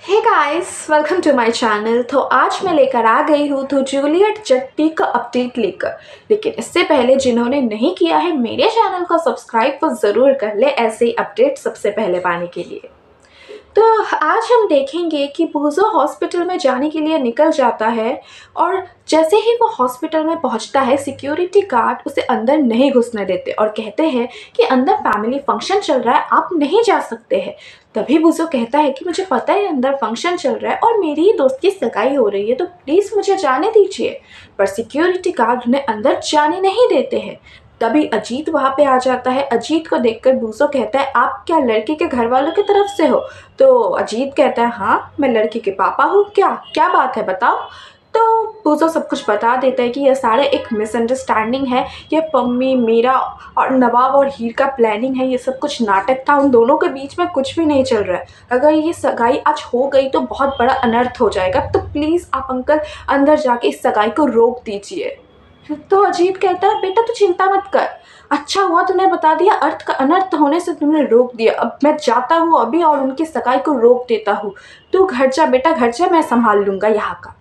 Hey guys, welcome to my channel. तो आज मैं लेकर आ गई हूँ तो जूलियट जट्टी का अपडेट लेकर। लेकिन इससे पहले जिन्होंने नहीं किया है मेरे चैनल को सब्सक्राइब वो ज़रूर कर ले ऐसे अपडेट सबसे पहले पाने के लिए। तो आज हम देखेंगे कि बूजो हॉस्पिटल में जाने के लिए निकल जाता है और जैसे ही वो हॉस्पिटल में पहुंचता है सिक्योरिटी गार्ड उसे अंदर नहीं घुसने देते और कहते हैं कि अंदर फैमिली फंक्शन चल रहा है, आप नहीं जा सकते हैं। तभी बूजो कहता है कि मुझे पता है अंदर फंक्शन चल रहा है और मेरी ही दोस्त की सगाई हो रही है, तो प्लीज़ मुझे जाने दीजिए। पर सिक्योरिटी गार्ड उन्हें अंदर जाने नहीं देते हैं। तभी अजीत वहाँ पे आ जाता है। अजीत को देखकर बूजो कहता है, आप क्या लड़की के घर वालों की तरफ से हो? तो अजीत कहता है, हाँ मैं लड़की के पापा हूँ। क्या क्या बात है बताओ। तो बूजो सब कुछ बता देता है कि यह सारा एक मिसअंडरस्टैंडिंग है, ये पम्मी मीरा और नवाब और हीर का प्लानिंग है, ये सब कुछ नाटक था, उन दोनों के बीच में कुछ भी नहीं चल रहा है। अगर ये सगाई आज हो गई तो बहुत बड़ा अनर्थ हो जाएगा, तो प्लीज़ आप अंकल अंदर जाके इस सगाई को रोक दीजिए। तो अजीत कहता है, बेटा तू चिंता मत कर, अच्छा हुआ तूने बता दिया, अर्थ का अनर्थ होने से तुमने रोक दिया। अब मैं जाता हूँ अभी और उनकी सगाई को रोक देता हूँ। तू घर जा बेटा, घर जा, मैं संभाल लूँगा यहाँ का।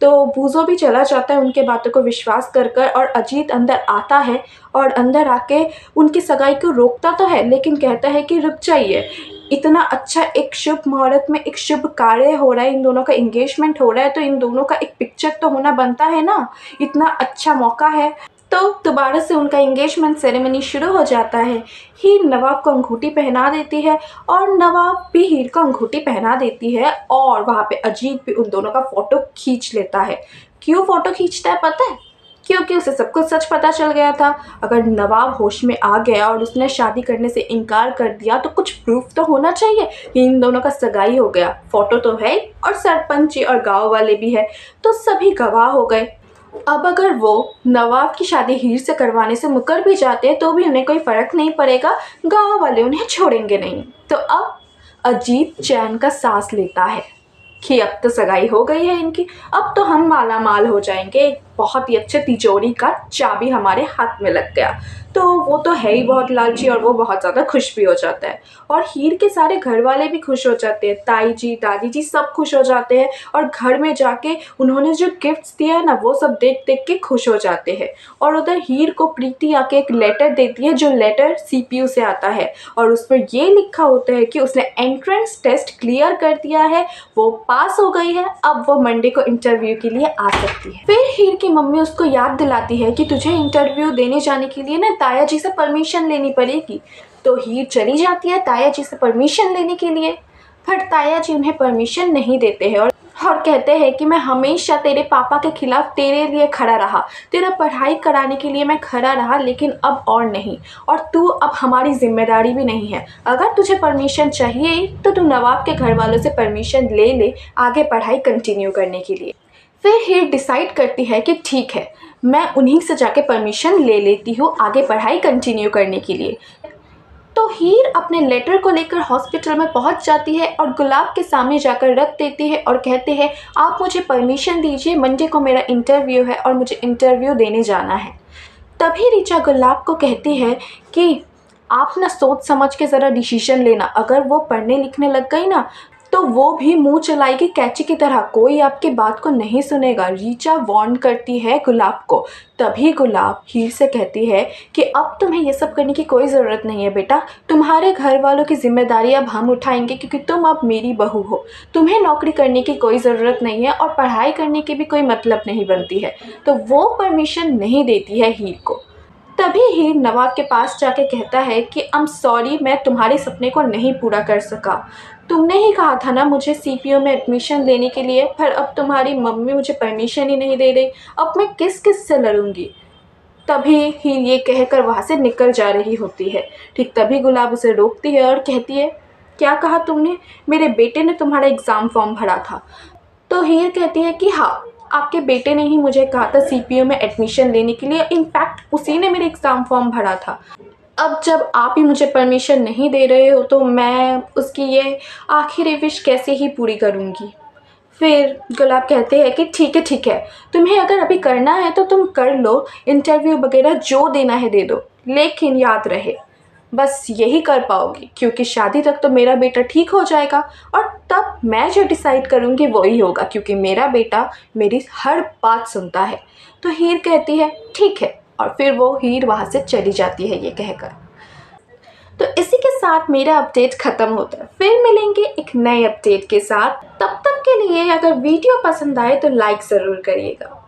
तो बूजो भी चला जाता है उनके बातों को विश्वास कर कर और अजीत अंदर आता है और अंदर आके उनकी सगाई को रोकता तो है लेकिन कहता है कि रुक जाइए, इतना अच्छा एक शुभ मुहूर्त में एक शुभ कार्य हो रहा है, इन दोनों का एंगेजमेंट हो रहा है, तो इन दोनों का एक पिक्चर तो होना बनता है ना, इतना अच्छा मौका है। तो दोबारा से उनका एंगेजमेंट सेरेमनी शुरू हो जाता है। हीर नवाब को अंगूठी पहना देती है और नवाब भी हीर को अंगूठी पहना देती है और वहाँ पे अजीत भी उन दोनों का फ़ोटो खींच लेता है। क्यों फ़ोटो खींचता है पता है? क्योंकि उसे सब कुछ सच पता चल गया था। अगर नवाब होश में आ गया और उसने शादी करने से इनकार कर दिया तो कुछ प्रूफ तो होना चाहिए कि इन दोनों का सगाई हो गया। फ़ोटो तो है और सरपंच जी और गाँव वाले भी है, तो सभी गवाह हो गए। अब अगर वो नवाब की शादी हीर से करवाने से मुकर भी जाते हैं तो भी उन्हें कोई फ़र्क नहीं पड़ेगा, गाँव वाले उन्हें छोड़ेंगे नहीं। तो अब अजीत चैन का सांस लेता है कि अब तो सगाई हो गई है इनकी, अब तो हम माला माल हो जाएंगे, एक बहुत ही अच्छे तिजोरी का चाबी हमारे हाथ में लग गया। तो वो तो है ही बहुत लालची और वो बहुत ज़्यादा खुश भी हो जाता है और हीर के सारे घर वाले भी खुश हो जाते हैं, ताई जी दादी जी सब खुश हो जाते हैं और घर में जाके उन्होंने जो गिफ्ट्स दिया है ना वो सब देख देख के खुश हो जाते हैं। और उधर हीर को प्रीति आके एक लेटर देती है जो लेटर सीपीयू से आता है और उस पर ये लिखा होता है कि उसने एंट्रेंस टेस्ट क्लियर कर दिया है, वो पास हो गई है, अब वो मंडे को इंटरव्यू के लिए आ सकती है। फिर हीर की मम्मी उसको याद दिलाती है कि तुझे इंटरव्यू देने जाने के लिए ना ताया जी से परमिशन लेनी पड़ेगी। तो हीर चली जाती है ताया जी से परमिशन लेने के लिए, पर ताया जी उन्हें परमिशन नहीं देते हैं और कहते हैं कि मैं हमेशा तेरे पापा के खिलाफ तेरे लिए खड़ा रहा, तेरा पढ़ाई कराने के लिए मैं खड़ा रहा, लेकिन अब और नहीं, और तू अब हमारी जिम्मेदारी भी नहीं है। अगर तुझे परमिशन चाहिए तो तू नवाब के घर वालों से परमिशन ले ले आगे पढ़ाई कंटिन्यू करने के लिए। फिर हीर डिसाइड करती है कि ठीक है, मैं उन्हीं से जाके परमिशन ले लेती हूँ आगे पढ़ाई कंटिन्यू करने के लिए। तो हीर अपने लेटर को लेकर हॉस्पिटल में पहुंच जाती है और गुलाब के सामने जाकर रख देती है और कहते हैं, आप मुझे परमिशन दीजिए, मंडे को मेरा इंटरव्यू है और मुझे इंटरव्यू देने जाना है। तभी ऋचा गुलाब को कहती है कि आप ना सोच समझ के ज़रा डिसीजन लेना, अगर वो पढ़ने लिखने लग गई ना तो वो भी मुंह चलाएगी कैची की तरह, कोई आपकी बात को नहीं सुनेगा। रीचा वार्न करती है गुलाब को। तभी गुलाब हीर से कहती है कि अब तुम्हें ये सब करने की कोई ज़रूरत नहीं है बेटा, तुम्हारे घर वालों की जिम्मेदारी अब हम उठाएंगे क्योंकि तुम अब मेरी बहू हो, तुम्हें नौकरी करने की कोई ज़रूरत नहीं है और पढ़ाई करने की भी कोई मतलब नहीं बनती है। तो वो परमिशन नहीं देती है हीर को। तभी हीर नवाब के पास जाके कहता है कि आई एम सॉरी, मैं तुम्हारे सपने को नहीं पूरा कर सका, तुमने ही कहा था ना मुझे सीपीयू में एडमिशन लेने के लिए, पर अब तुम्हारी मम्मी मुझे परमिशन ही नहीं दे रही, अब मैं किस किस से लड़ूंगी। तभी हीर ये कहकर वहाँ से निकल जा रही होती है। ठीक तभी गुलाब उसे रोकती है और कहती है, क्या कहा तुमने? मेरे बेटे ने तुम्हारा एग्ज़ाम फॉर्म भरा था। तो हीर कहती है कि हाँ, आपके बेटे ने ही मुझे कहा था सीपीयू में एडमिशन लेने के लिए, इनफैक्ट उसी ने मेरे एग्ज़ाम फॉर्म भरा था। अब जब आप ही मुझे परमिशन नहीं दे रहे हो तो मैं उसकी ये आखिरी विश कैसे ही पूरी करूँगी। फिर गुलाब कहते हैं कि ठीक है, तुम्हें अगर अभी करना है तो तुम कर लो, इंटरव्यू वगैरह जो देना है दे दो, लेकिन याद रहे बस यही कर पाओगी, क्योंकि शादी तक तो मेरा बेटा ठीक हो जाएगा और तब मैं जो डिसाइड करूँगी वही होगा, क्योंकि मेरा बेटा मेरी हर बात सुनता है। तो हीर कहती है ठीक है, और फिर वो हीर वहाँ से चली जाती है ये कहकर। तो इसी के साथ मेरा अपडेट ख़त्म होता है। फिर मिलेंगे एक नए अपडेट के साथ। तब तक के लिए अगर वीडियो पसंद आए तो लाइक ज़रूर करिएगा।